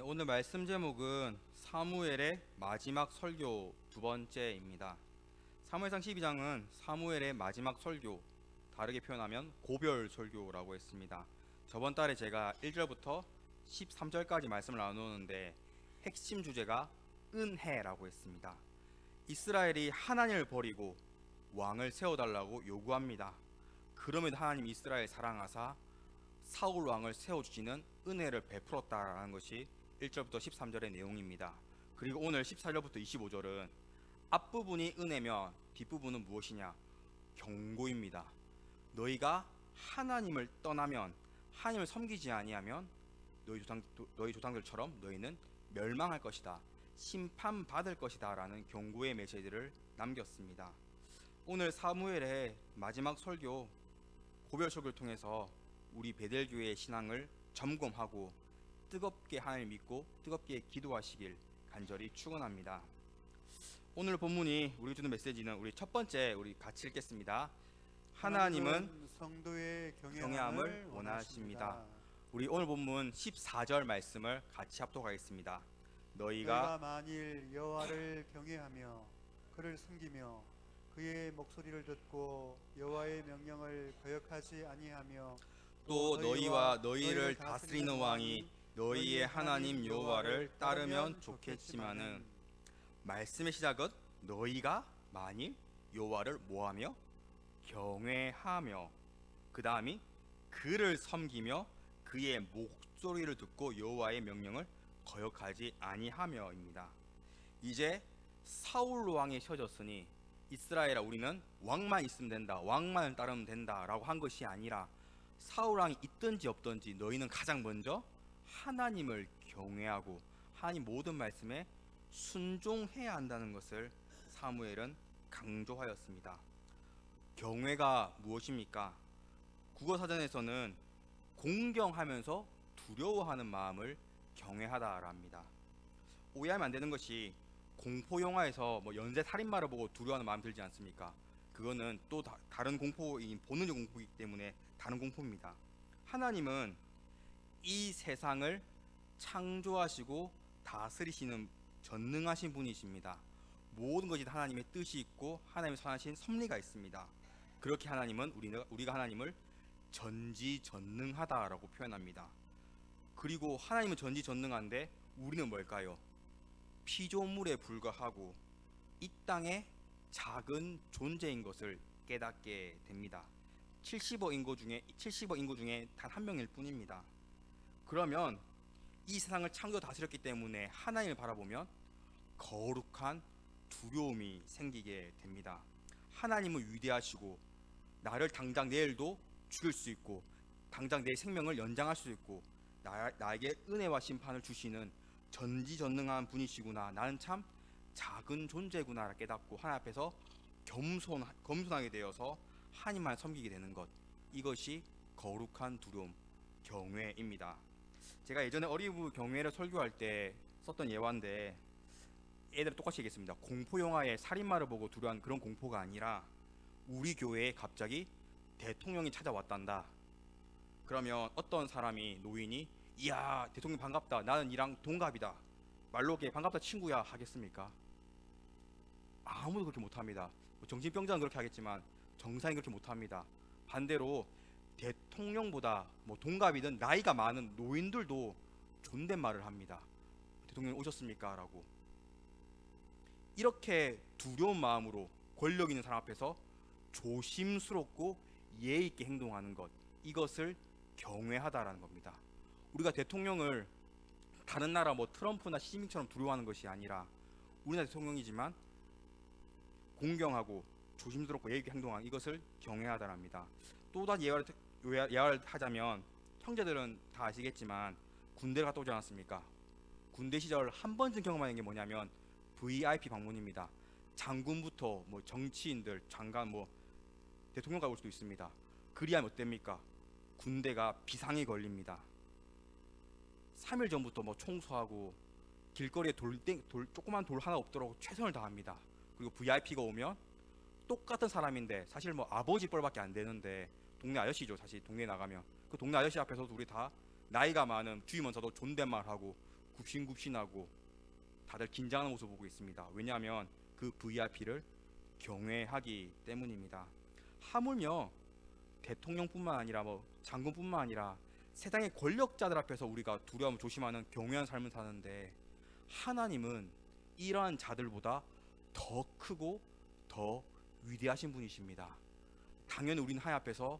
오늘 말씀 제목은 사무엘의 마지막 설교 두 번째입니다. 사무엘상 12장은 사무엘의 마지막 설교, 다르게 표현하면 고별 설교라고 했습니다. 저번 달에 제가 1절부터 13절까지 말씀을 나누는데 핵심 주제가 은혜라고 했습니다. 이스라엘이 하나님을 버리고 왕을 세워달라고 요구합니다. 그럼에도 하나님 이스라엘 사랑하사 사울 왕을 세워주시는 은혜를 베풀었다라는 것이 1절부터 13절의 내용입니다. 그리고 오늘 14절부터 25절은 앞부분이 은혜면 뒷부분은 무엇이냐? 경고입니다. 너희가 하나님을 떠나면, 하나님을 섬기지 아니하면 너희 조상들처럼 너희는 멸망할 것이다, 심판받을 것이다 라는 경고의 메시지를 남겼습니다. 오늘 사무엘의 마지막 설교, 고별 설교를 통해서 우리 베델교회의 신앙을 점검하고 뜨겁게 하나님을 믿고 뜨겁게 기도하시길 간절히 축원합니다. 오늘 본문이 우리 주는 메시지는 우리 첫 번째, 우리 같이 읽겠습니다. 하나님은 성도의 경외함을 원하십니다. 우리 오늘 본문 14절 말씀을 같이 합독하겠습니다. 너희가 만일 여호와를 경외하며 그를 섬기며 그의 목소리를 듣고 여호와의 명령을 거역하지 아니하며 또 너희와 너희를 다스리는 왕이 너희의 하나님 여호와를 따르면 좋겠지만은, 말씀의 시작은 너희가 만일 여호와를 뭐하며? 경외하며, 그 다음이 그를 섬기며 그의 목소리를 듣고 여호와의 명령을 거역하지 아니하며입니다. 이제 사울 왕이 세워졌으니 이스라엘아, 우리는 왕만 있으면 된다, 왕만을 따르면 된다 라고 한 것이 아니라 사울 왕이 있든지 없든지 너희는 가장 먼저 하나님을 경외하고 하나님 모든 말씀에 순종해야 한다는 것을 사무엘은 강조하였습니다. 경외가 무엇입니까? 국어사전에서는 공경하면서 두려워하는 마음을 경외하다랍니다. 오해하면 안 되는 것이, 공포 영화에서 연쇄 살인마를 보고 두려워하는 마음 들지 않습니까? 그거는 또 다른 공포인, 보는 공포이기 때문에 다른 공포입니다. 하나님은 이 세상을 창조하시고 다스리시는 전능하신 분이십니다. 모든 것이 하나님의 뜻이 있고 하나님의 선하신 섭리가 있습니다. 그렇게 하나님은 우리가 하나님을 전지전능하다라고 표현합니다. 그리고 하나님은 전지전능한데 우리는 뭘까요? 피조물에 불과하고 이 땅에 작은 존재인 것을 깨닫게 됩니다. 70억 인구 중에 단 한 명일 뿐입니다. 그러면 이 세상을 창조 다스렸기 때문에 하나님을 바라보면 거룩한 두려움이 생기게 됩니다. 하나님은 위대하시고 나를 당장 내일도 죽일 수 있고 당장 내 생명을 연장할 수 있고 나에게 은혜와 심판을 주시는 전지전능한 분이시구나, 나는 참 작은 존재구나 깨닫고 하나님 앞에서 겸손하게 되어서 하나님만 섬기게 되는 것, 이것이 거룩한 두려움, 경외입니다. 제가 예전에 어리부 경외를 설교할 때 썼던 예화인데 애들 똑같이 얘기했습니다. 공포 영화의 살인마를 보고 두려워한 그런 공포가 아니라, 우리 교회에 갑자기 대통령이 찾아왔단다. 그러면 어떤 사람이, 노인이 이야 대통령 반갑다, 나는 이랑 동갑이다, 말로 반갑다 친구야 하겠습니까? 아무도 그렇게 못합니다. 정신병자는 그렇게 하겠지만 정상이 그렇게 못합니다. 반대로 대통령보다 동갑이든 나이가 많은 노인들도 존댓말을 합니다. 대통령 오셨습니까? 라고. 이렇게 두려운 마음으로 권력 있는 사람 앞에서 조심스럽고 예의 있게 행동하는 것, 이것을 경외하다라는 겁니다. 우리가 대통령을 다른 나라 트럼프나 시진핑처럼 두려워하는 것이 아니라, 우리나라 대통령이지만 공경하고 조심스럽고 예의 있게 행동하는, 이것을 경외하다랍니다. 또 다른 예화를 하자면, 형제들은 다 아시겠지만 군대를 갔다 오지 않았습니까? 군대 시절 한 번쯤 경험하는 게 뭐냐면 VIP 방문입니다. 장군부터 정치인들, 장관, 대통령까지 올 수도 있습니다. 그리하면 어땠습니까? 군대가 비상에 걸립니다. 3일 전부터 청소하고 길거리에 조그만 돌 하나 없도록 최선을 다합니다. 그리고 VIP가 오면 똑같은 사람인데, 사실 아버지 뻘밖에 안 되는데 동네 아저씨죠. 사실 동네 나가면 그 동네 아저씨 앞에서도 우리 다 나이가 많은 주임원사도 존댓말하고 굽신굽신하고 다들 긴장하는 모습을 보고 있습니다. 왜냐하면 그 VIP를 경외하기 때문입니다. 하물며 대통령뿐만 아니라 장군뿐만 아니라 세상의 권력자들 앞에서 우리가 두려움을 조심하는 경외한 삶을 사는데, 하나님은 이러한 자들보다 더 크고 더 위대하신 분이십니다. 당연히 우리는 하나님 앞에서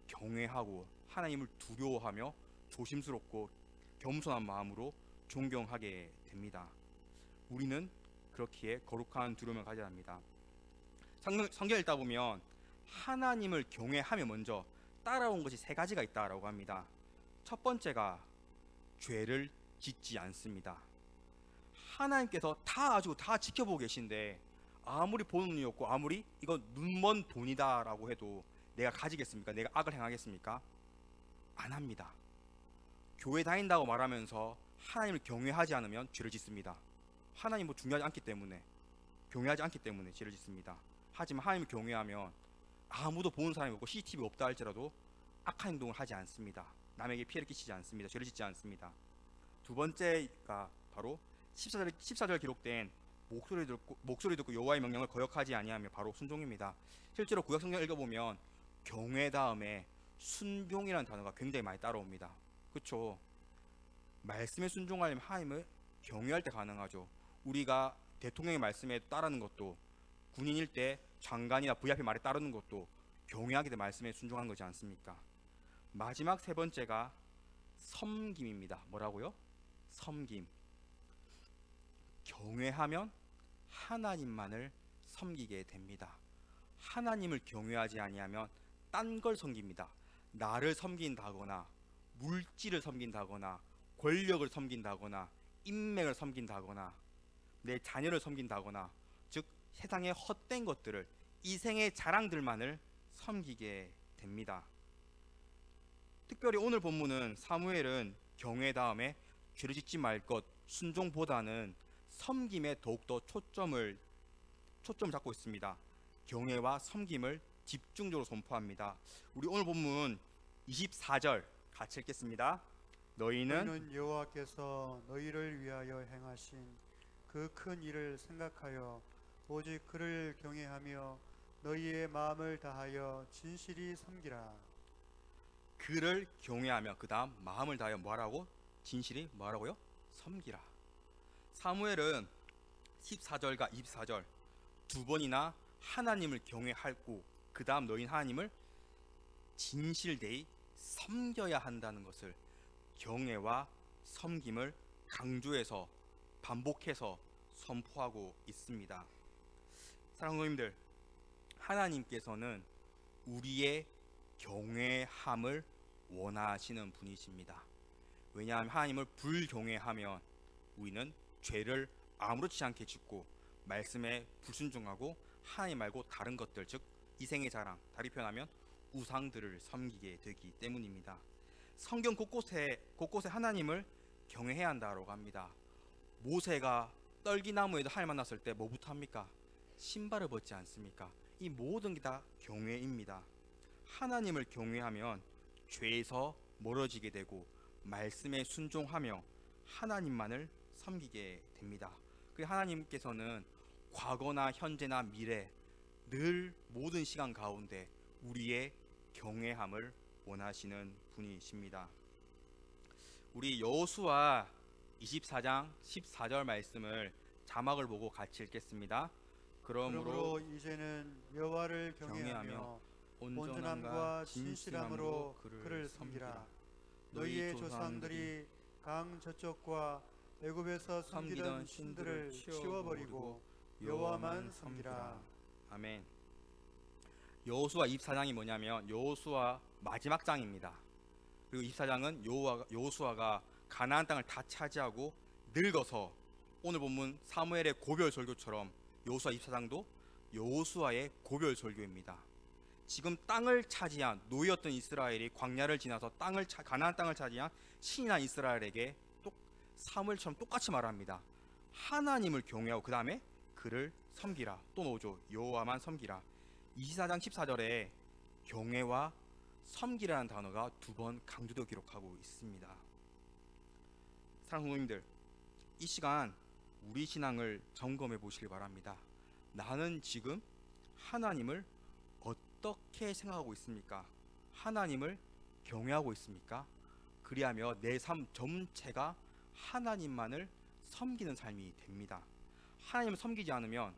경외하고 하나님을 두려워하며 조심스럽고 겸손한 마음으로 존경하게 됩니다. 우리는 그렇기에 거룩한 두려움을 가져야 합니다. 성경 읽다 보면 하나님을 경외하며 먼저 따라온 것이 세 가지가 있다라고 합니다. 첫 번째가 죄를 짓지 않습니다. 하나님께서 다 지켜보고 계신데 아무리 보는 눈이 없고 아무리 이건 눈먼 돈이다라고 해도 내가 가지겠습니까? 내가 악을 행하겠습니까? 안 합니다. 교회 다닌다고 말하면서 하나님을 경외하지 않으면 죄를 짓습니다. 하나님 중요하지 않기 때문에, 경외하지 않기 때문에 죄를 짓습니다. 하지만 하나님을 경외하면 아무도 보는 사람이 없고 CCTV가 없다 할지라도 악한 행동을 하지 않습니다. 남에게 피해를 끼치지 않습니다. 죄를 짓지 않습니다. 두 번째가 바로 14절 기록된 목소리 듣고 여호와의 명령을 거역하지 아니하며 바로 순종입니다. 실제로 구약 성경 읽어보면 경외 다음에 순종이라는 단어가 굉장히 많이 따라옵니다. 그렇죠? 말씀에 순종하려면 하나님을 경외할 때 가능하죠. 우리가 대통령의 말씀에 따르는 것도, 군인일 때 장관이나 VIP 말에 따르는 것도 경외하게 돼 말씀에 순종하는 거지 않습니까? 마지막 세 번째가 섬김입니다. 뭐라고요? 섬김. 경외하면 하나님만을 섬기게 됩니다. 하나님을 경외하지 아니하면 딴 걸 섬깁니다. 나를 섬긴다거나 물질을 섬긴다거나 권력을 섬긴다거나 인맥을 섬긴다거나 내 자녀를 섬긴다거나, 즉 세상의 헛된 것들을, 이생의 자랑들만을 섬기게 됩니다. 특별히 오늘 본문은 사무엘은 경외 다음에 죄를 짓지 말 것, 순종보다는 섬김에 더욱더 초점을 잡고 있습니다. 경외와 섬김을 집중적으로 선포합니다. 우리 오늘 본문 24절 같이 읽겠습니다. 너희는 여호와께서 너희를 위하여 행하신 그 큰 일을 생각하여 오직 그를 경외하며 너희의 마음을 다하여 진실이 섬기라. 그를 경외하며 그 다음 마음을 다하여 뭐하라고? 진실이 뭐하라고요? 섬기라. 사무엘은 14절과 24절 두 번이나 하나님을 경외하고 그 다음 너희는 하나님을 진실되이 섬겨야 한다는 것을, 경외와 섬김을 강조해서 반복해서 선포하고 있습니다. 사랑하는 성도님들, 하나님께서는 우리의 경외함을 원하시는 분이십니다. 왜냐하면 하나님을 불경외하면 우리는 죄를 아무렇지 않게 짓고 말씀에 불순종하고 하나님 말고 다른 것들, 즉 이생의 자랑, 다리 표현하면 우상들을 섬기게 되기 때문입니다. 성경 곳곳에 하나님을 경외해야 한다고 합니다. 모세가 떨기나무에도 하나님 만났을 때 뭐부터 합니까? 신발을 벗지 않습니까? 이 모든 게 다 경외입니다. 하나님을 경외하면 죄에서 멀어지게 되고 말씀에 순종하며 하나님만을 섬기게 됩니다. 그리고 하나님께서는 과거나 현재나 미래 늘 모든 시간 가운데 우리의 경외함을 원하시는 분이십니다. 우리 여호수아 24장 14절 말씀을 자막을 보고 같이 읽겠습니다. 그러므로 이제는 여호와를 경외하며 온전함과 진실함으로 그를 섬기라. 너희의 조상들이 강 저쪽과 애굽에서 섬기던 신들을 치워버리고 여호와만 섬기라. 아멘. 여호수아 24장이 뭐냐면 여호수아 마지막 장입니다. 그리고 24장은 여호수아가 가나안 땅을 다 차지하고 늙어서, 오늘 본문 사무엘의 고별 설교처럼 여호수아 24장도 여호수아의 고별 설교입니다. 지금 땅을 차지한 노예였던 이스라엘이 광야를 지나서 가나안 땅을 차지한 신이나 이스라엘에게 사무엘처럼 똑같이 말합니다. 하나님을 경외하고 그 다음에 그를 섬기라. 또 나오죠. 여호와만 섬기라. 24장 14절에 경외와 섬기라는 단어가 두 번 강조되어 기록하고 있습니다. 사랑하는 성도님들, 이 시간 우리 신앙을 점검해 보시길 바랍니다. 나는 지금 하나님을 어떻게 생각하고 있습니까? 하나님을 경외하고 있습니까? 그리하며 내 삶 전체가 하나님만을 섬기는 삶이 됩니다. 하나님을 섬기지 않으면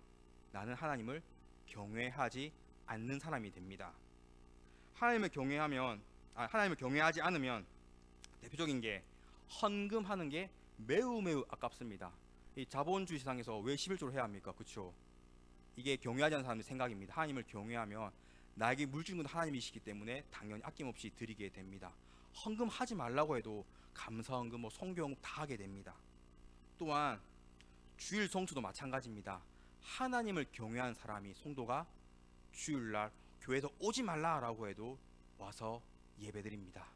나는 하나님을 경외하지 않는 사람이 됩니다. 하나님을 경외하지 않으면 대표적인 게 헌금하는 게 매우 아깝습니다. 이 자본주의 세상에서 왜 11조를 해야 합니까? 그렇죠? 이게 경외하지 않는 사람의 생각입니다. 하나님을 경외하면 나에게 물주는 건 하나님이시기 때문에 당연히 아낌없이 드리게 됩니다. 헌금하지 말라고 해도 감사헌금, 성교헌금 다 하게 됩니다. 또한 주일 성수도 마찬가지입니다. 하나님을 경외하는 사람이 성도가 주일날 교회에서 오지 말라라고 해도 와서 예배드립니다.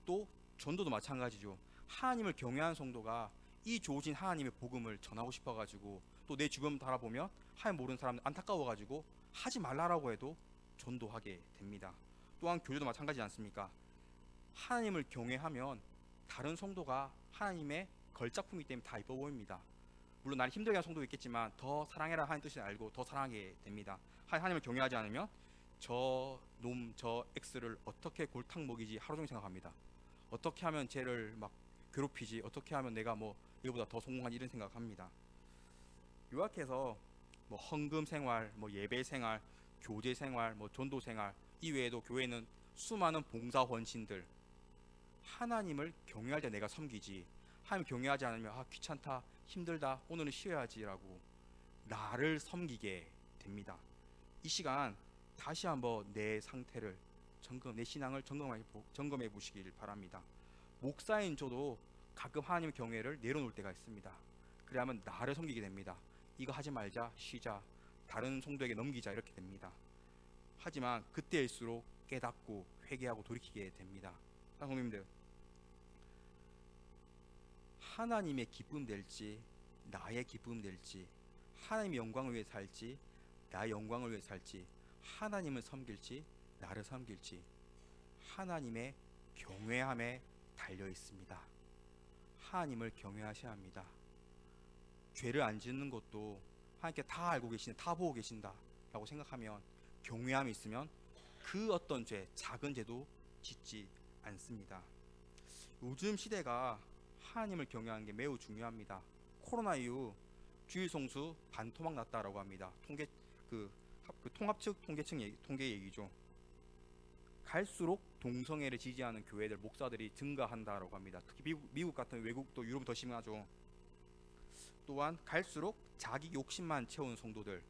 또 전도도 마찬가지죠. 하나님을 경외하는 성도가 이 좋으신 하나님의 복음을 전하고 싶어가지고 또 내 주변 바라보면 하나님 모르는 사람들 안타까워가지고 하지 말라라고 해도 전도하게 됩니다. 또한 교회도 마찬가지지 않습니까? 하나님을 경외하면 다른 성도가 하나님의 걸작품이기 때문에 다 이뻐 보입니다. 물론 나를 힘들게 하는 성도도 있겠지만 더 사랑해라 하는 뜻을 알고 더 사랑하게 됩니다. 하나님을 경외하지 않으면 저 놈, 저 X를 어떻게 골탕 먹이지 하루 종일 생각합니다. 어떻게 하면 쟤를 막 괴롭히지, 어떻게 하면 내가 이거보다 더 성공하지 이런 생각합니다. 요약해서 헌금 생활, 예배 생활, 교제 생활, 전도 생활 이외에도 교회는 수많은 봉사 헌신들, 하나님을 경외할 때 내가 섬기지, 하나님 경외하지 않으면 귀찮다, 힘들다, 오늘은 쉬어야지라고 나를 섬기게 됩니다. 이 시간 다시 한번 내 상태를 내 신앙을 점검해 보시길 바랍니다. 목사인 저도 가끔 하나님의 경외를 내려놓을 때가 있습니다. 그래야만 나를 섬기게 됩니다. 이거 하지 말자, 쉬자, 다른 성도에게 넘기자 이렇게 됩니다. 하지만 그때일수록 깨닫고 회개하고 돌이키게 됩니다. 성도님들, 하나님의 기쁨 될지 나의 기쁨 될지, 하나님의 영광을 위해 살지 나의 영광을 위해 살지, 하나님을 섬길지 나를 섬길지 하나님의 경외함에 달려 있습니다. 하나님을 경외하셔야 합니다. 죄를 안 짓는 것도 하나님께 다 알고 계신다, 다 보고 계신다 라고 생각하면, 경외함이 있으면 그 어떤 죄, 작은 죄도 짓지 않습니다. 요즘 시대가 하나님을 경외하는 게 매우 중요합니다. 코로나 이후 주일 성수 반토막 났다라고 합니다. 통합 측 통계 얘기죠. 갈수록 동성애를 지지하는 교회들, 목사들이 증가한다라고 합니다. 특히 미국 같은 외국도 유럽은 더 심하죠. 또한 갈수록 자기 욕심만 채우는 성도들,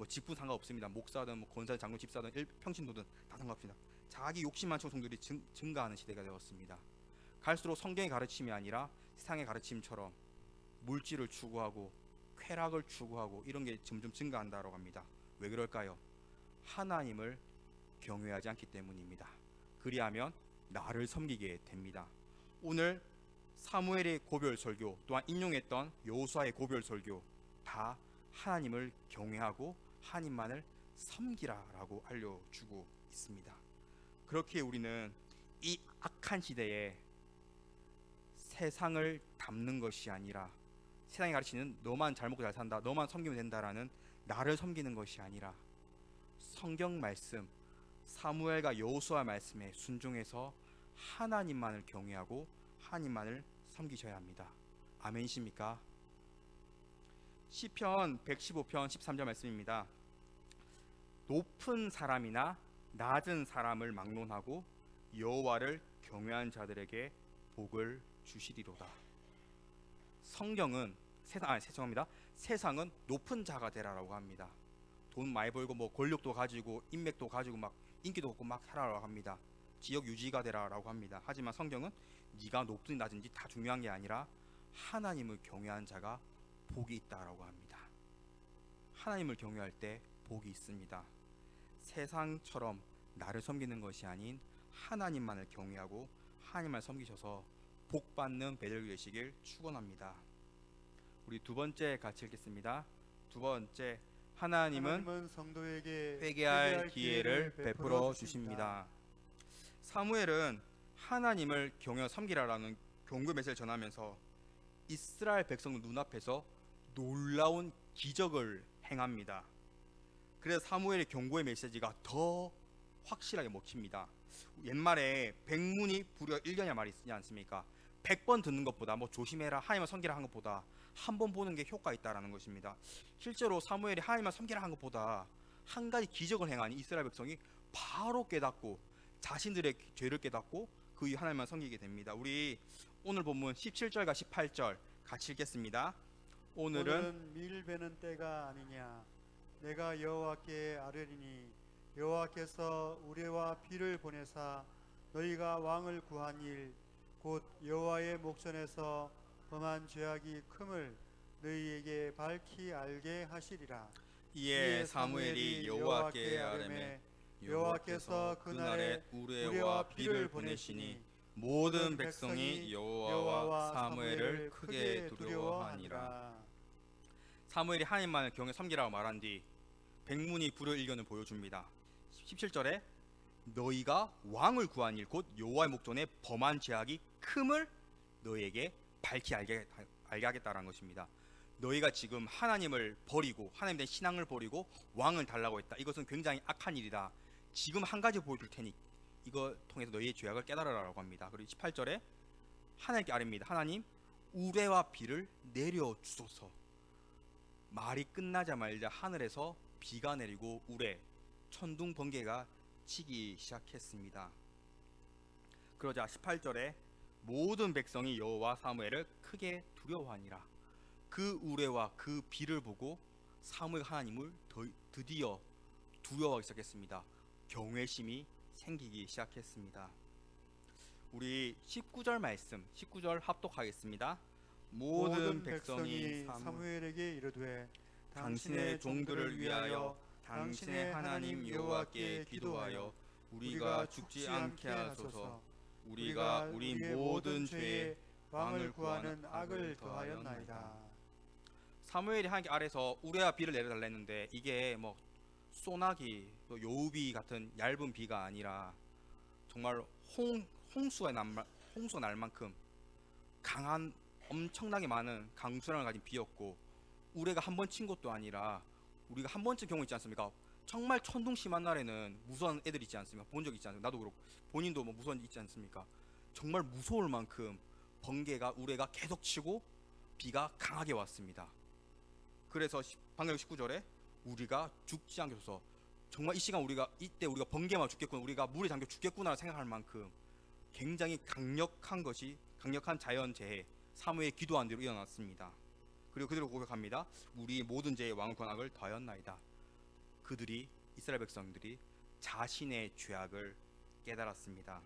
직분 상관없습니다. 목사든 권사든 장로 집사든 평신도든 다 상관없습니다. 자기 욕심만 채우는 성도들이 증가하는 시대가 되었습니다. 갈수록 성경의 가르침이 아니라 세상의 가르침처럼 물질을 추구하고 쾌락을 추구하고 이런 게 점점 증가한다고 합니다. 왜 그럴까요? 하나님을 경외하지 않기 때문입니다. 그리하면 나를 섬기게 됩니다. 오늘 사무엘의 고별 설교, 또한 인용했던 여호수아의 고별 설교, 다 하나님을 경외하고 하나님만을 섬기라라고 알려주고 있습니다. 그렇게 우리는 이 악한 시대에 세상을 담는 것이 아니라, 세상이 가르치는 너만 잘 먹고 잘 산다, 너만 섬기면 된다라는 나를 섬기는 것이 아니라, 성경 말씀 사무엘과 여호수아 말씀에 순종해서 하나님만을 경외하고 하나님만을 섬기셔야 합니다. 아멘이십니까? 시편 115편 13절 말씀입니다. 높은 사람이나 낮은 사람을 막론하고 여호와를 경외한 자들에게 복을 주시리로다. 성경은 세상은 높은 자가 되라라고 합니다. 돈 많이 벌고 권력도 가지고 인맥도 가지고 인기도 얻고 해라라고 합니다. 지역 유지가 되라라고 합니다. 하지만 성경은 네가 높든지 낮은지 다 중요한 게 아니라 하나님을 경외한 자가 복이 있다라고 합니다. 하나님을 경외할 때 복이 있습니다. 세상처럼 나를 섬기는 것이 아닌 하나님만을 경외하고 하나님만 섬기셔서 복 받는 배들 되시길 축원합니다. 우리 두 번째 같이 읽겠습니다. 두 번째, 하나님은 성도에게 회개할 기회를 베풀어 주십니다. 사무엘은 하나님을 경외 섬기라라는 경고 메시지를 전하면서 이스라엘 백성 눈앞에서 놀라운 기적을 행합니다. 그래서 사무엘의 경고의 메시지가 더 확실하게 먹힙니다. 옛말에 백문이 불여 일견이라는 말이 있지 않습니까? 100번 듣는 것보다 뭐 조심해라 하나님을 섬기라 한 것보다 한 번 보는 게 효과 있다라는 것입니다. 실제로 사무엘이 하나님을 섬기라 한 것보다 한 가지 기적을 행하니 이스라엘 백성이 바로 깨닫고 자신들의 죄를 깨닫고 그 이후 하나님만 섬기게 됩니다. 우리 오늘 본문 17절과 18절 같이 읽겠습니다. 오늘은 밀 베는 때가 아니냐. 내가 여호와께 아뢰리니 여호와께서 우레와 비를 보내사 너희가 왕을 구한 일 곧 여호와의 목전에서 범한 죄악이 큼을 너희에게 밝히 알게 하시리라. 이에 사무엘이 여호와께 아뢰매 여호와께서 그날에 우레와 비를 보내시니 모든 백성이 여호와와 사무엘을 크게 두려워하니라. 사무엘이 하나님만을 경외 섬기라고 말한 뒤 백문이 불여일견을 보여줍니다. 17절에 너희가 왕을 구한 일 곧 여호와의 목전에 범한 죄악이 큼을 너희에게 밝히 알게 하겠다라는 것입니다. 너희가 지금 하나님을 버리고 하나님에 대한 신앙을 버리고 왕을 달라고 했다. 이것은 굉장히 악한 일이다. 지금 한 가지 보여줄 테니 이거 통해서 너희의 죄악을 깨달으라고 합니다. 그리고 18절에 하나님께 아뢰입니다. 하나님 우레와 비를 내려 주소서. 말이 끝나자마자 하늘에서 비가 내리고 우레 천둥 번개가 치기 시작했습니다. 그러자 18절에 모든 백성이 여호와 사무엘을 크게 두려워하니라. 그 우레와 그 비를 보고 사무엘 하나님을 드디어 두려워하기 시작했습니다. 경외심이 생기기 시작했습니다. 우리 19절 말씀 19절 합독하겠습니다. 모든 백성이 사무엘에게 이르되 당신의 종들을 위하여 당신의 하나님 여호와께 기도하여 우리가 죽지 않게 하소서. 우리가 우리 모든 죄에 왕을 구하는 악을 더하였나이다. 사무엘이 하나님 아래서 우레와 비를 내려달라 했는데 이게 뭐 소나기 또 여우비 같은 얇은 비가 아니라 정말 홍수가 날 만큼 강한 엄청나게 많은 강수량을 가진 비였고 우레가 한 번 친 것도 아니라 우리가 한 번쯤 경우 있지 않습니까? 정말 천둥 심한 날에는 무서운 애들 있지 않습니까? 본 적 있지 않습니까? 나도 그렇고 본인도 뭐 무서운 일 있지 않습니까? 정말 무서울 만큼 번개가 우레가 계속 치고 비가 강하게 왔습니다. 그래서 방금 19절에 우리가 죽지 않게 해서 정말 이 시간 이때 우리가 번개만 죽겠구나, 우리가 물에 잠겨 죽겠구나 생각할 만큼 굉장히 강력한 자연재해 사무엘이 기도한 대로 일어났습니다. 그리고 그대로 고백합니다. 우리 모든 죄의 왕을 구한 악을 더하였나이다. 그들이 이스라엘 백성들이 자신의 죄악을 깨달았습니다.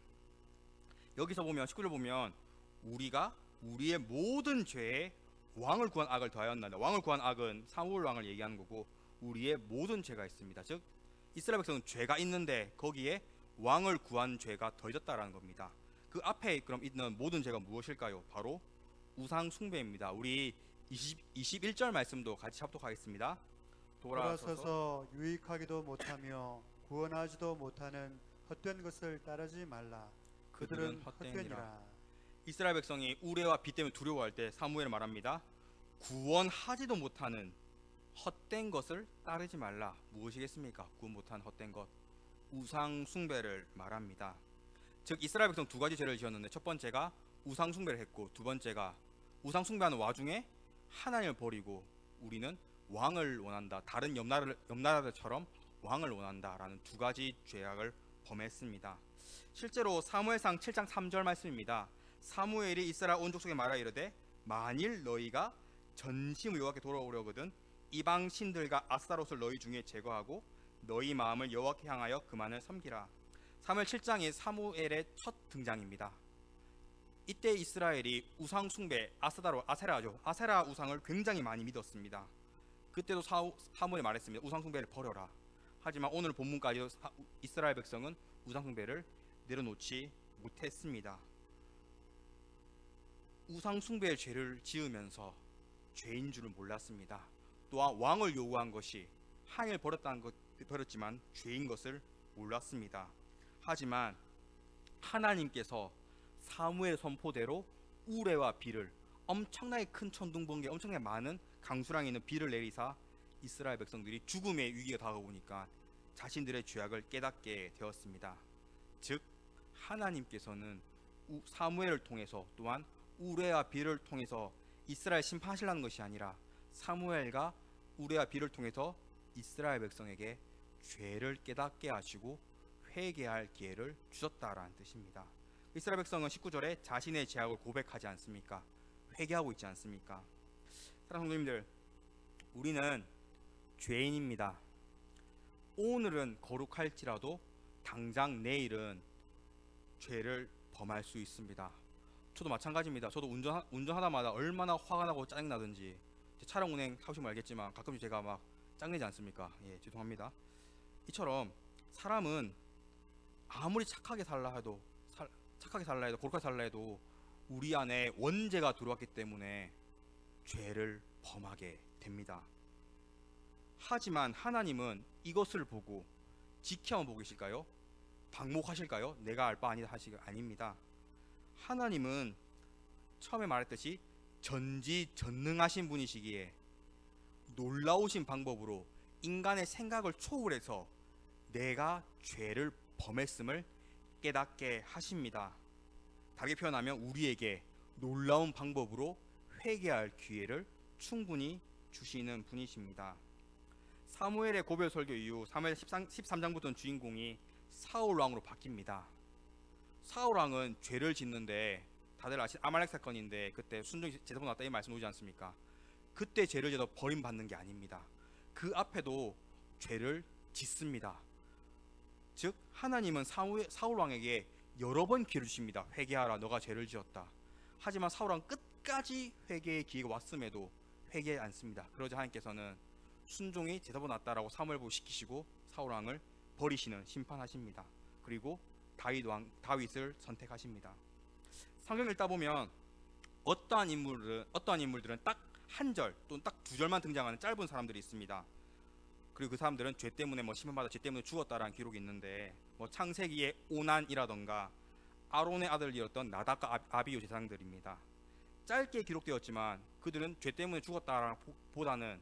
여기서 보면 19절 보면 우리가 우리의 모든 죄에 왕을 구한 악을 더하였나이다. 왕을 구한 악은 사무엘 왕을 얘기하는 거고 우리의 모든 죄가 있습니다. 즉 이스라엘 백성은 죄가 있는데 거기에 왕을 구한 죄가 더해졌다라는 겁니다. 그 앞에 그럼 있는 모든 죄가 무엇일까요? 바로 우상 숭배입니다. 우리 21절 말씀도 같이 합독하겠습니다. 돌아서서 유익하기도 못하며 구원하지도 못하는 헛된 것을 따르지 말라. 그들은 헛되니라. 이스라엘 백성이 우레와 비 때문에 두려워할 때 사무엘은 말합니다. 구원하지도 못하는 헛된 것을 따르지 말라. 무엇이겠습니까? 구원 못한 헛된 것, 우상 숭배를 말합니다. 즉 이스라엘 백성 두 가지 죄를 지었는데 첫 번째가 우상 숭배를 했고 두 번째가 우상 숭배하는 와중에 하나님을 버리고 우리는 왕을 원한다, 다른 옆나라들처럼 왕을 원한다라는 두 가지 죄악을 범했습니다. 실제로 사무엘상 7장 3절 말씀입니다. 사무엘이 이스라엘 온 족속에 말하 이르되 만일 너희가 전심을 여호와께 돌아오려거든 이방 신들과 아스타롯을 너희 중에 제거하고 너희 마음을 여호와께 향하여 그만을 섬기라. 사무엘 7장이 사무엘의 첫 등장입니다. 이때 이스라엘이 우상 숭배, 아세라 우상을 굉장히 많이 믿었습니다. 그때도 사무엘이 말했습니다. 우상 숭배를 버려라. 하지만 오늘 본문까지도 이스라엘 백성은 우상 숭배를 내려놓지 못했습니다. 우상 숭배의 죄를 지으면서 죄인 줄을 몰랐습니다. 또한 왕을 요구한 것이 하나님을 버렸지만 죄인 것을 몰랐습니다. 하지만 하나님께서 사무엘 선포대로 우레와 비를 엄청나게 큰 천둥 번개, 엄청나게 많은 강수량이 있는 비를 내리사 이스라엘 백성들이 죽음의 위기가 다가오니까 자신들의 죄악을 깨닫게 되었습니다. 즉 하나님께서는 사무엘을 통해서 또한 우레와 비를 통해서 이스라엘 심판하시려는 것이 아니라 사무엘과 우레와 비를 통해서 이스라엘 백성에게 죄를 깨닫게 하시고 회개할 기회를 주셨다라는 뜻입니다. 이스라엘 백성은 19절에 자신의 죄악을 고백하지 않습니까? 회개하고 있지 않습니까? 사랑하는 성도님들, 우리는 죄인입니다. 오늘은 거룩할지라도 당장 내일은 죄를 범할 수 있습니다. 저도 마찬가지입니다. 저도 운전하다마다 얼마나 화가 나고 짜증나든지, 차량 운행 하시면 알겠지만 가끔씩 제가 막 짱내지 않습니까? 예, 죄송합니다. 이처럼 사람은 아무리 착하게 살라 해도 거룩하게 살라 해도 우리 안에 원죄가 들어왔기 때문에 죄를 범하게 됩니다. 하지만 하나님은 이것을 보고 지켜만 보고 계실까요? 방목하실까요? 내가 알 바 아니다 하시가 아닙니다. 하나님은 처음에 말했듯이 전지전능하신 분이시기에 놀라우신 방법으로 인간의 생각을 초월해서 내가 죄를 범했음을 깨닫게 하십니다. 다르게 표현하면 우리에게 놀라운 방법으로 회개할 기회를 충분히 주시는 분이십니다. 사무엘의 고별 설교 이후 사무엘 13장부터는 주인공이 사울 왕으로 바뀝니다. 사울 왕은 죄를 짓는데, 다들 아시는 아말렉 사건인데 그때 순종이 제대로 나왔다 이 말씀 오지 않습니까? 그때 죄를 지어도 버림받는 게 아닙니다. 그 앞에도 죄를 짓습니다. 즉 하나님은 사울 왕에게 여러 번 기회를 주십니다. 회개하라, 너가 죄를 지었다. 하지만 사울 왕 끝까지 회개의 기회가 왔음에도 회개하지 않습니다. 그러자 하나님께서는 순종이 제사보다 낫다라고 사무엘보고 시키시고 사울 왕을 버리시는, 심판하십니다. 그리고 다윗을 선택하십니다. 성경 읽다 보면 어떠한 인물들은 딱 한 절 또는 딱 두 절만 등장하는 짧은 사람들이 있습니다. 그리고 그 사람들은 죄 때문에 심판받아 죄 때문에 죽었다라는 기록이 있는데, 창세기의 오난이라던가 아론의 아들이었던 나답과 아비후 제사장들입니다. 짧게 기록되었지만 그들은 죄 때문에 죽었다라는 보다는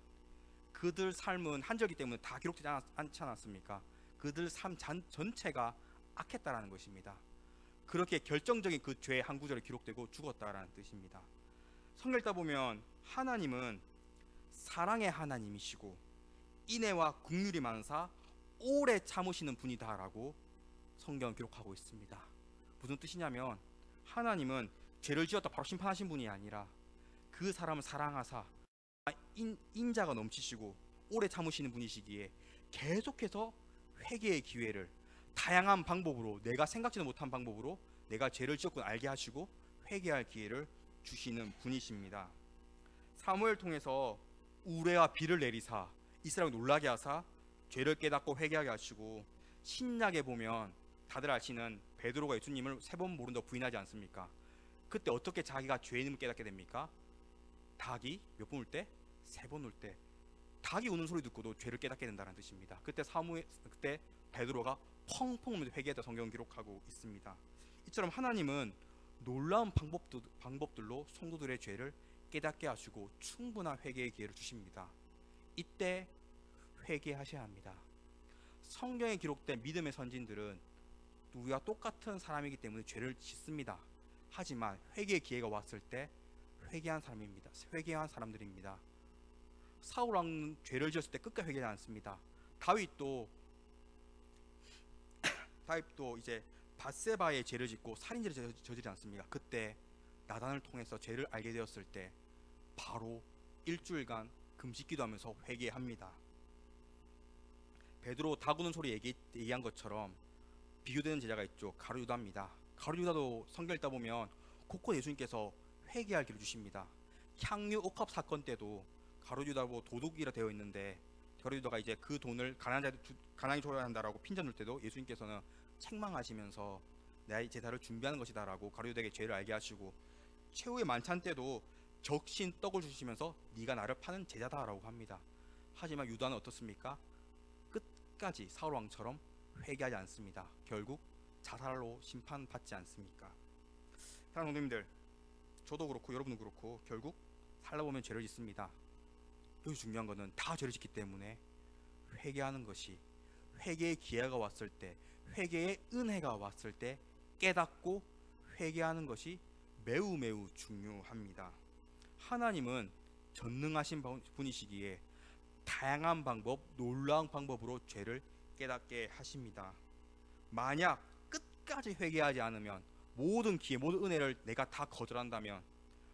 그들 삶은 한 절기 때문에 다 기록되지 않지 않았습니까? 그들 삶 전체가 악했다라는 것입니다. 그렇게 결정적인 그 죄의 한 구절이 기록되고 죽었다라는 뜻입니다. 성경 읽다 보면 하나님은 사랑의 하나님이시고 인애와 긍휼이 많으사 오래 참으시는 분이다라고 성경 기록하고 있습니다. 무슨 뜻이냐면 하나님은 죄를 지었다 바로 심판하신 분이 아니라 그 사람을 사랑하사 인자가 넘치시고 오래 참으시는 분이시기에 계속해서 회개의 기회를 다양한 방법으로, 내가 생각지도 못한 방법으로 내가 죄를 지었고 알게 하시고 회개할 기회를 주시는 분이십니다. 사무엘 통해서 우레와 비를 내리사 이스라엘 놀라게 하사 죄를 깨닫고 회개하게 하시고, 신약에 보면 다들 아시는 베드로가 예수님을 3번 모른다고 부인하지 않습니까? 그때 어떻게 자기가 죄인임을 깨닫게 됩니까? 닭이 몇 번 울 때? 3번 울 때. 닭이 우는 소리 듣고도 죄를 깨닫게 된다는 뜻입니다. 그때 베드로가 펑펑 울면서 회개했다 성경 기록하고 있습니다. 이처럼 하나님은 놀라운 방법들로 성도들의 죄를 깨닫게 하시고 충분한 회개의 기회를 주십니다. 이때 회개하셔야 합니다. 성경에 기록된 믿음의 선진들은 우리와 똑같은 사람이기 때문에 죄를 짓습니다. 하지만 회개의 기회가 왔을 때 회개한 사람들입니다. 사울 왕은 죄를 지었을 때 끝까지 회개하지 않습니다. 다윗도 이제 밧세바의 죄를 짓고 살인죄를 저지르지 않습니까? 그때 나단을 통해서 죄를 알게 되었을 때 바로 일주일간 금식기도하면서 회개합니다. 베드로 닭 우는 소리 얘기한 것처럼 비교되는 제자가 있죠. 가룟 유다입니다. 가룟 유다도 성경 읽다 보면 곳곳 예수님께서 회개할 길을 주십니다. 향유 옥합 사건 때도 가룟 유다고 도둑이라 되어 있는데 가룟 유다가 이제 그 돈을 가난이 줘야 한다라고 핀잔 줄 때도 예수님께서는 책망하시면서 내 제사를 준비하는 것이다라고 가룟 유다에게 죄를 알게 하시고, 최후의 만찬 때도 적신 떡을 주시면서 네가 나를 파는 제자다라고 합니다. 하지만 유다는 어떻습니까? 끝까지 사울 왕처럼 회개하지 않습니다. 결국 자살로 심판받지 않습니까? 사랑하는 성도님들, 저도 그렇고 여러분도 그렇고 결국 살다 보면 죄를 짓습니다. 여기 중요한 거는 다 죄를 짓기 때문에 회개하는 것이, 회개의 기회가 왔을 때, 회개의 은혜가 왔을 때 깨닫고 회개하는 것이 매우 매우 중요합니다. 하나님은 전능하신 분이시기에 다양한 방법, 놀라운 방법으로 죄를 깨닫게 하십니다. 만약 끝까지 회개하지 않으면, 모든 기회, 모든 은혜를 내가 다 거절한다면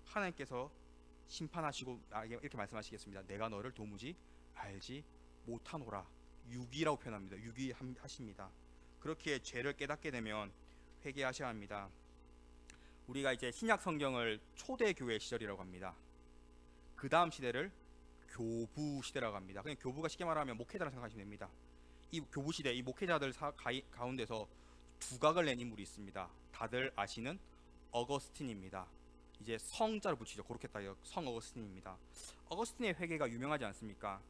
하나님께서 심판하시고 나에게 이렇게 말씀하시겠습니다. 내가 너를 도무지 알지 못하노라. 유기라고 표현합니다. 유기하십니다. 그렇게 죄를 깨닫게 되면 회개하셔야 합니다. 우리가 이제 신약 성경을 초대교회 시절이라고 합니다. 그 다음 시대를 교부 시대라고 합니다. 그냥 교부가 쉽게 말하면 목회자라고 생각하시면 됩니다. 이 교부 시대, 이 목회자들 가운데서 두각을 낸 인물이 있습니다. 다들 아시는 어거스틴입니다. 이제 성자를 붙이죠. 그렇게 따요. 성 어거스틴입니다. 어거스틴의 회개가 유명하지 않습니까?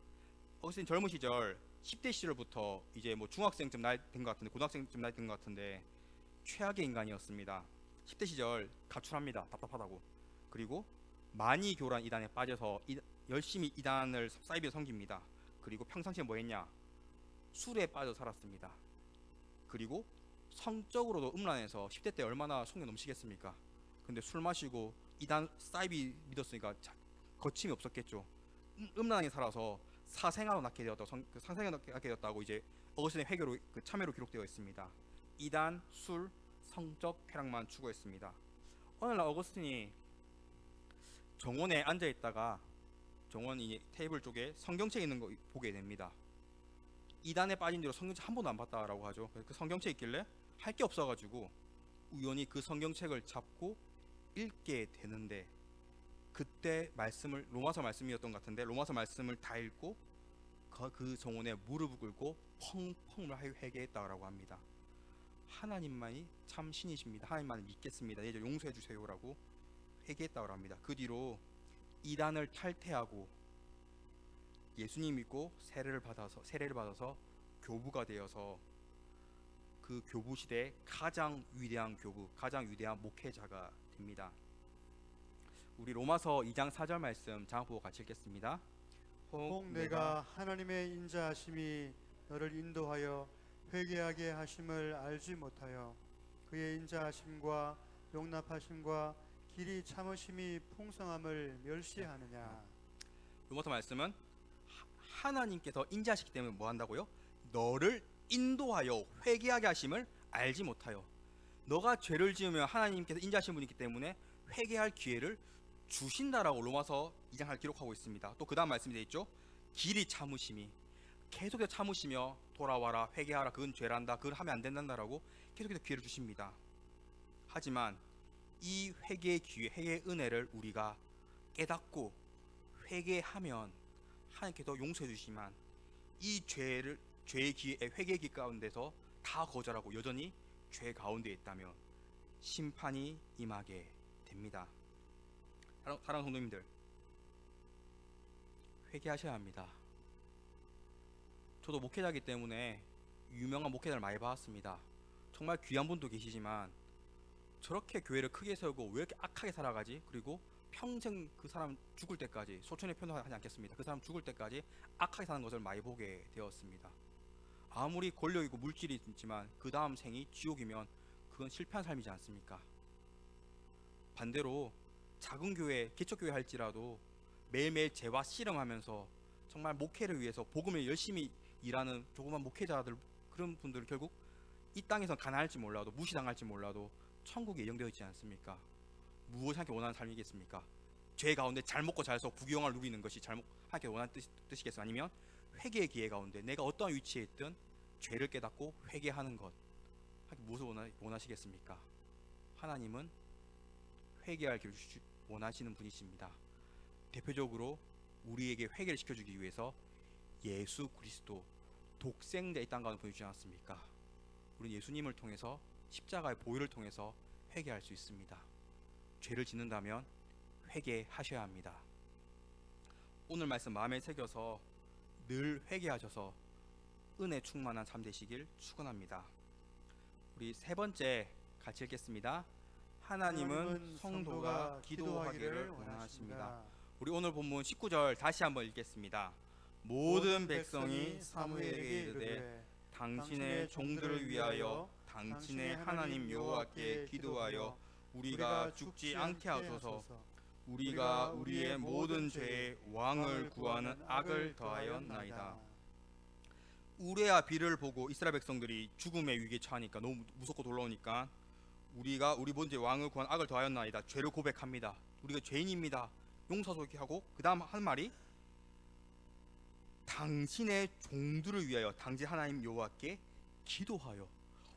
어거스틴 젊은 시절 10대 시절부터 이제 뭐 중학생쯤 나이 된 것 같은데, 고등학생쯤 나이 된 것 같은데 최악의 인간이었습니다. 10대 시절 가출합니다. 답답하다고. 그리고 많이 교란 이단에 빠져서 열심히 이단을 사이비에 섬깁니다. 그리고 평상시에 뭐 했냐? 술에 빠져 살았습니다. 그리고 성적으로도 음란해서 10대 때 얼마나 속이 넘치겠습니까? 근데 술 마시고 이단 사이비 믿었으니까 거침이 없었겠죠. 음란하게 살아서 사생아로 낳게 되었다. 사생아로 낳게 되었다고 이제 어거스틴의 회개로 참회로 기록되어 있습니다. 이단, 술, 성적 쾌락만 추구했습니다. 어느 날 어거스틴이 정원에 앉아 있다가 정원이 테이블 쪽에 성경책 있는 거 보게 됩니다. 이단에 빠진 뒤로 성경책 한 번도 안 봤다라고 하죠. 그 성경책 있길래 할 게 없어가지고 우연히 그 성경책을 잡고 읽게 되는데, 그때 말씀을, 로마서 말씀이었던 것 같은데 로마서 말씀을 다 읽고 그 정원에 무릎을 꿇고 펑펑 회개했다고 합니다. 하나님만이 참 신이십니다. 하나님만을 믿겠습니다. 이제 용서해 주세요라고 회개했다고 합니다. 그 뒤로 이단을 탈퇴하고 예수님 믿고 세례를 받아서 교부가 되어서 그 교부 시대의 가장 위대한 교부, 가장 위대한 목회자가 됩니다. 우리 로마서 2장 4절 말씀 장보고 같이 읽겠습니다. 혹 내가 하나님의 인자하심이 너를 인도하여 회개하게 하심을 알지 못하여 그의 인자하심과 용납하심과 길이 참으심이 풍성함을 멸시하느냐. 로마서 말씀은 하나님께서 인자하시기 때문에 뭐 한다고요? 너를 인도하여 회개하게 하심을 알지 못하여. 너가 죄를 지으면 하나님께서 인자하신 분이기 때문에 회개할 기회를 주신다라고 로마서 2장 4절 기록하고 있습니다. 또 그 다음 말씀이 되어 있죠. 길이 참으심이, 계속해서 참으시며 돌아와라, 회개하라, 그건 죄란다, 그걸 하면 안 된다라고 계속해서 기회를 주십니다. 하지만 이 회개의 기회, 회개의 은혜를 우리가 깨닫고 회개하면 하나님께서 용서해 주시지만 이 죄의 기회, 회개의 길 가운데서 다 거절하고 여전히 죄 가운데 있다면 심판이 임하게 됩니다. 사랑하는 성도님들, 회개하셔야 합니다. 저도 목회자이기 때문에 유명한 목회자를 많이 봤습니다. 정말 귀한 분도 계시지만 저렇게 교회를 크게 세우고 왜 이렇게 악하게 살아가지? 그리고 평생 그 사람 죽을 때까지, 소천의 표현하지 않겠습니다. 그 사람 죽을 때까지 악하게 사는 것을 많이 보게 되었습니다. 아무리 권력이고 물질이 있지만 그 다음 생이 지옥이면 그건 실패한 삶이지 않습니까? 반대로 작은 교회, 개척교회 할지라도 매일매일 죄와 씨름하면서 정말 목회를 위해서 복음을 열심히 일하는 조그만 목회자들, 그런 분들은 결국 이 땅에서 가난할지 몰라도, 무시당할지 몰라도 천국에 예정되어 있지 않습니까? 무엇이 하나님께 원하는 삶이겠습니까? 죄 가운데 잘 먹고 잘 서 부귀영화를 누리는 것이 하나님께 원하는 뜻이겠어요? 아니면 회개의 기회 가운데 내가 어떠한 위치에 있든 죄를 깨닫고 회개하는 것, 무엇을 원하시겠습니까? 하나님은 회개할 길을 원하시는 분이십니다. 대표적으로 우리에게 회개를 시켜주기 위해서 예수 그리스도 독생자 이 땅 가운데 보내주지 않았습니까? 우리는 예수님을 통해서, 십자가의 보혈을 통해서 회개할 수 있습니다. 죄를 짓는다면 회개하셔야 합니다. 오늘 말씀 마음에 새겨서 늘 회개하셔서 은혜 충만한 삶 되시길 축원합니다. 우리 세 번째 같이 읽겠습니다. 하나님은 성도가 기도하기를 원하십니다. 우리 오늘 본문 19절 다시 한번 읽겠습니다. 모든 백성이 사무엘에게 이르되 당신의 종들을 위하여 당신의 하나님 여호와께 기도하여 우리가 죽지 않게 하소서. 우리가 우리의 모든 죄에 왕을 구하는 악을 더하였나이다. 우레와 비를 보고 이스라엘 백성들이 죽음의 위기에 처하니까 너무 무섭고 놀라우니까 우리가 우리 모든 죄에 왕을 구하는 악을 더하였나이다. 죄를 고백합니다. 우리가 죄인입니다. 용서하소서 하고 그 다음 한 말이 당신의 종들을 위하여 당신 하나님 여호와께 기도하여.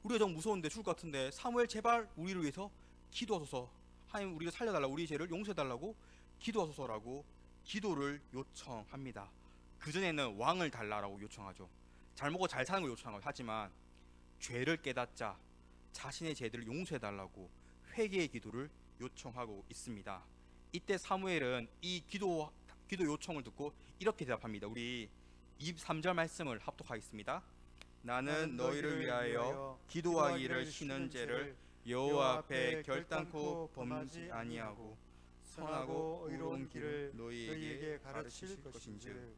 우리가 좀 무서운데 죽을 것 같은데 사무엘 제발 우리를 위해서 기도하소서. 하나님 우리를 살려달라고, 우리 죄를 용서해달라고 기도하소서라고 기도를 요청합니다. 그전에는 왕을 달라고 요청하죠. 잘 먹고 잘 사는 걸 요청하고, 하지만 죄를 깨닫자 자신의 죄들을 용서해달라고 회개의 기도를 요청하고 있습니다. 이때 사무엘은 이 기도 요청을 듣고 이렇게 대답합니다. 우리 23절 말씀을 합독하겠습니다. 나는 너희를 위하여 기도하기를 쉬는 죄를 여호와 앞에 결단코 범하지 아니하고 선하고 의로운 길을 너희에게 가르칠 것인즉.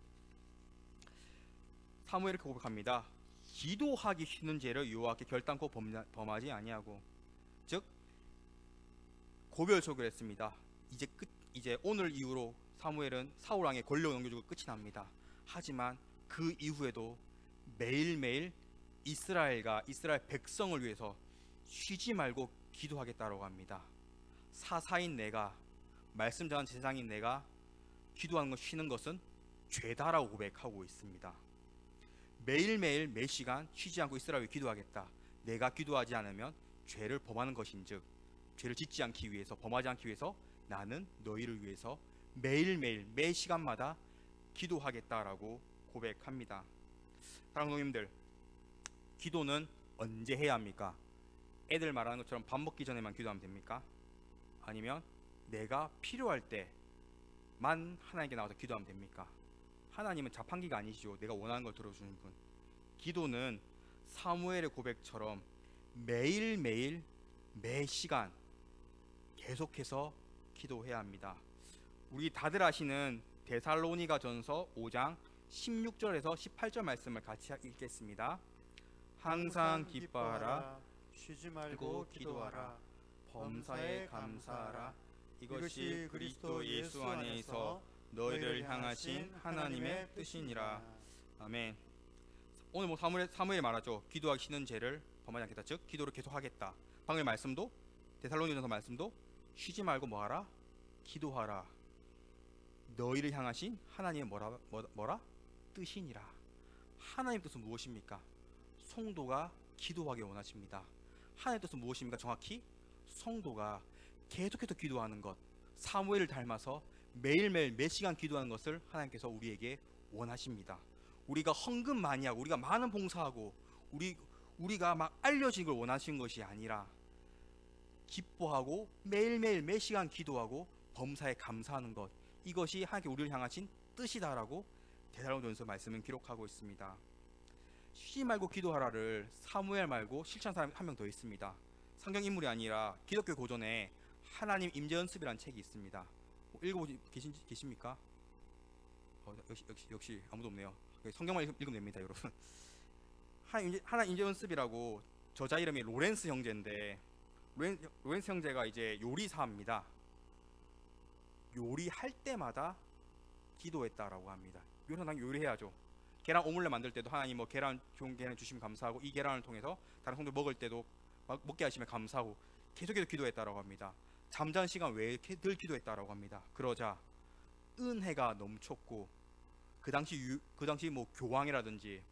사무엘이 이렇게 고백합니다. 기도하기 쉬는 죄를 여호와께 결단코 범하지 아니하고, 즉 고별소교를 했습니다. 이제 오늘 이후로 사무엘은 사울 왕의 권력을 넘겨주고 끝이 납니다. 하지만 그 이후에도 매일매일 이스라엘 백성을 위해서 쉬지 말고 기도하겠다고 합니다. 사사인 내가, 말씀 전한 제사장인 내가 기도하는 것, 쉬는 것은 죄다라고 고백하고 있습니다. 매일매일 매 시간 쉬지 않고 이스라엘 위해 기도하겠다. 내가 기도하지 않으면 죄를 범하는 것인즉, 죄를 짓지 않기 위해서, 범하지 않기 위해서 나는 너희를 위해서 매일매일 매 시간마다 기도하겠다라고 고백합니다. 사랑하는 성도님들, 기도는 언제 해야 합니까? 애들 말하는 것처럼 밥 먹기 전에만 기도하면 됩니까? 아니면 내가 필요할 때만 하나님께 나와서 기도하면 됩니까? 하나님은 자판기가 아니시죠. 내가 원하는 걸 들어주는 분. 기도는 사무엘의 고백처럼 매일매일 매 시간 계속해서 기도해야 합니다. 우리 다들 아시는 데살로니가 전서 5장 16절에서 18절 말씀을 같이 읽겠습니다. 항상 기뻐하라, 쉬지 말고 기도하라, 범사에 감사하라. 이것이 그리스도 예수 안에서 너희를 향하신 하나님의 뜻이니라. 아멘. 오늘 사무엘이 말하죠. 기도하기 쉬는 죄를 범하지 않겠다. 즉 기도를 계속하겠다. 방금 말씀도, 데살로니가전서 말씀도 쉬지 말고 뭐하라? 기도하라. 너희를 향하신 하나님의 뭐라? 뜻이니라. 하나님 뜻은 무엇입니까? 성도가 기도하기 원하십니다. 하나님 뜻은 무엇입니까? 정확히 성도가 계속해서 기도하는 것, 사무엘을 닮아서 매일매일 몇 시간 기도하는 것을 하나님께서 우리에게 원하십니다. 우리가 헌금 많이 하고 우리가 많은 봉사하고 우리가 막 알려진 걸 원하시는 것이 아니라 기뻐하고 매일매일 몇 시간 기도하고 범사에 감사하는 것, 이것이 하나님께 우리를 향하신 뜻이다라고 데살로니가전서 말씀은 기록하고 있습니다. 쉬지 말고 기도하라를 사무엘 말고 실천한 사람이 한 명 더 있습니다. 성경 인물이 아니라 기독교 고전에 하나님 임재연습이라는 책이 있습니다. 읽어보지 계십니까? 역시 아무도 없네요. 성경만 읽으면 됩니다, 여러분. 하나님 임재연습이라고, 저자 이름이 로렌스 형제인데, 로렌스 형제가 이제 요리사입니다. 요리할 때마다 기도했다라고 합니다. 요리해야죠. 계란 오믈렛 만들 때도 하나님 좋은 계란 주시면 감사하고, 이 계란을 통해서 다른 성도들 먹을 때도 먹게 하시면 감사하고, 계속해서 기도했다라고 합니다. 잠자는 시간 외에 늘 기도했다라고 합니다. 그러자 은혜가 넘쳤고, 그 당시 뭐 교황이라든지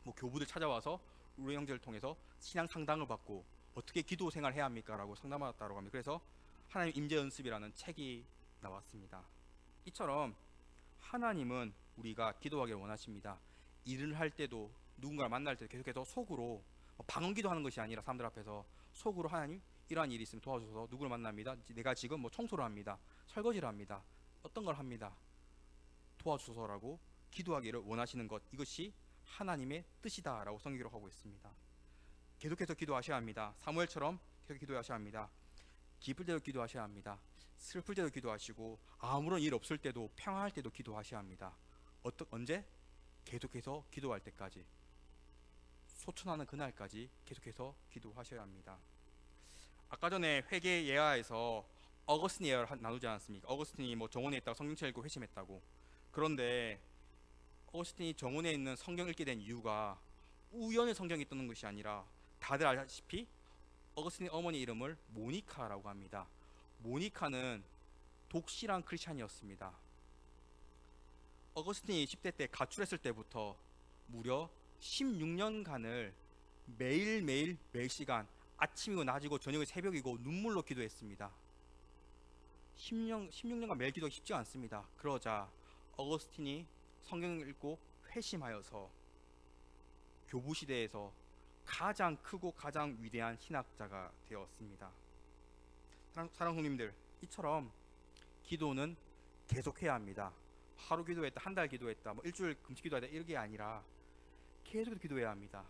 뭐 교부들 찾아와서 우리 형제를 통해서 신앙 상담을 받고 어떻게 기도 생활해야 합니까라고 상담받았다고 합니다. 그래서 하나님 임재 연습이라는 책이 나왔습니다. 이처럼 하나님은 우리가 기도하기를 원하십니다. 일을 할 때도, 누군가를 만날 때도 계속해서 속으로 방언기도 하는 것이 아니라 사람들 앞에서 속으로 하나님 이러한 일이 있으면 도와주셔서 누구를 만납니다. 내가 지금 뭐 청소를 합니다. 설거지를 합니다. 어떤 걸 합니다. 도와주소서라고 기도하기를 원하시는 것, 이것이 하나님의 뜻이다라고 성경이 기록하고 있습니다. 계속해서 기도하셔야 합니다. 사무엘처럼 계속 기도하셔야 합니다. 기쁠 때도 기도하셔야 합니다. 슬플 때도 기도하시고 아무런 일 없을 때도 평화할 때도 기도하셔야 합니다. 언제? 계속해서 기도할 때까지, 소천하는 그날까지 계속해서 기도하셔야 합니다. 아까 전에 회개 예화에서 어거스틴 예화를 나누지 않았습니까? 어거스틴이 뭐 정원에 있다가 성경책 읽고 회심했다고. 그런데 어거스틴이 정원에 있는 성경 읽게 된 이유가 우연히 성경이 뜨는 것이 아니라, 다들 아시다시피 어거스틴의 어머니 이름을 모니카라고 합니다. 모니카는 독실한 크리스찬이었습니다. 어거스틴이 10대 때 가출했을 때부터 무려 16년간을 매일매일 매시간, 아침이고 낮이고 저녁이고 새벽이고 눈물로 기도했습니다. 16년간 매일 기도가 쉽지 않습니다. 그러자 어거스틴이 성경을 읽고 회심하여서 교부 시대에서 가장 크고 가장 위대한 신학자가 되었습니다. 사랑하는 성님들, 이처럼 기도는 계속해야 합니다. 하루 기도했다, 한 달 기도했다, 뭐 일주일 금식 기도했다, 이런 게 아니라 계속 기도해야 합니다.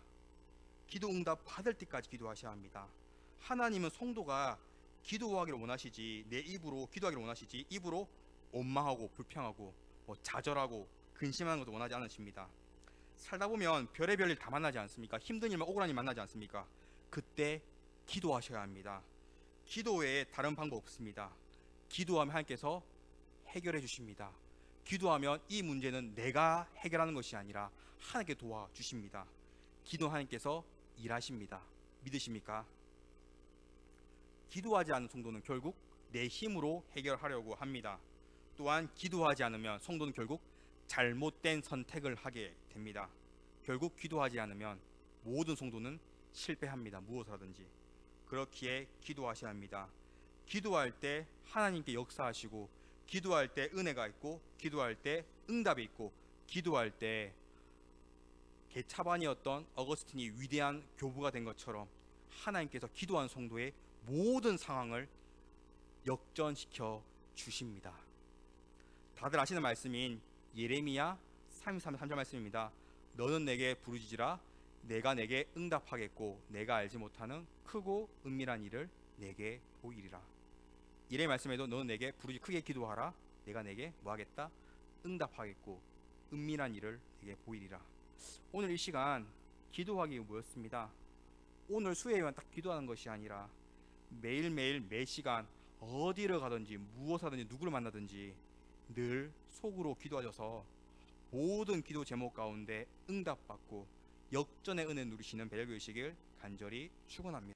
기도 응답 받을 때까지 기도하셔야 합니다. 하나님은 성도가 기도하기를 원하시지, 내 입으로 기도하기를 원하시지, 입으로 원망하고 불평하고 뭐 좌절하고 근심하는 것도 원하지 않으십니다. 살다 보면 별의별 일 다 만나지 않습니까? 힘든 일만, 억울한 일 만나지 않습니까? 그때 기도하셔야 합니다. 기도 외에 다른 방법 없습니다. 기도하면 하나님께서 해결해 주십니다. 기도하면 이 문제는 내가 해결하는 것이 아니라 하나님께 도와주십니다. 기도 하나님께서 일하십니다. 믿으십니까? 기도하지 않는 성도는 결국 내 힘으로 해결하려고 합니다. 또한 기도하지 않으면 성도는 결국 잘못된 선택을 하게 됩니다. 결국 기도하지 않으면 모든 성도는 실패합니다. 무엇을 하든지. 그렇기에 기도하셔야 합니다. 기도할 때 하나님께 역사하시고, 기도할 때 은혜가 있고, 기도할 때 응답이 있고, 기도할 때 개차반이었던 어거스틴이 위대한 교부가 된 것처럼 하나님께서 기도한 성도의 모든 상황을 역전시켜 주십니다. 다들 아시는 말씀인 예레미야 33장 3절 말씀입니다. 너는 내게 부르짖으라, 내가 내게 응답하겠고 내가 알지 못하는 크고 은밀한 일을 내게 보이리라. 예레미야 말씀에도 너는 내게 부르짖 크게 기도하라, 내가 내게 뭐하겠다? 응답하겠고 은밀한 일을 내게 보이리라. 오늘 이 시간 기도하기 뭐였습니다? 오늘 수요일만 딱 기도하는 것이 아니라 매일매일 매시간 어디를 가든지 무엇을 하든지 누구를 만나든지 늘 속으로 기도하셔서 모든 기도 제목 가운데 응답받고 역전의 은혜 누리시는 배려교회이시길 간절히 축원합니다.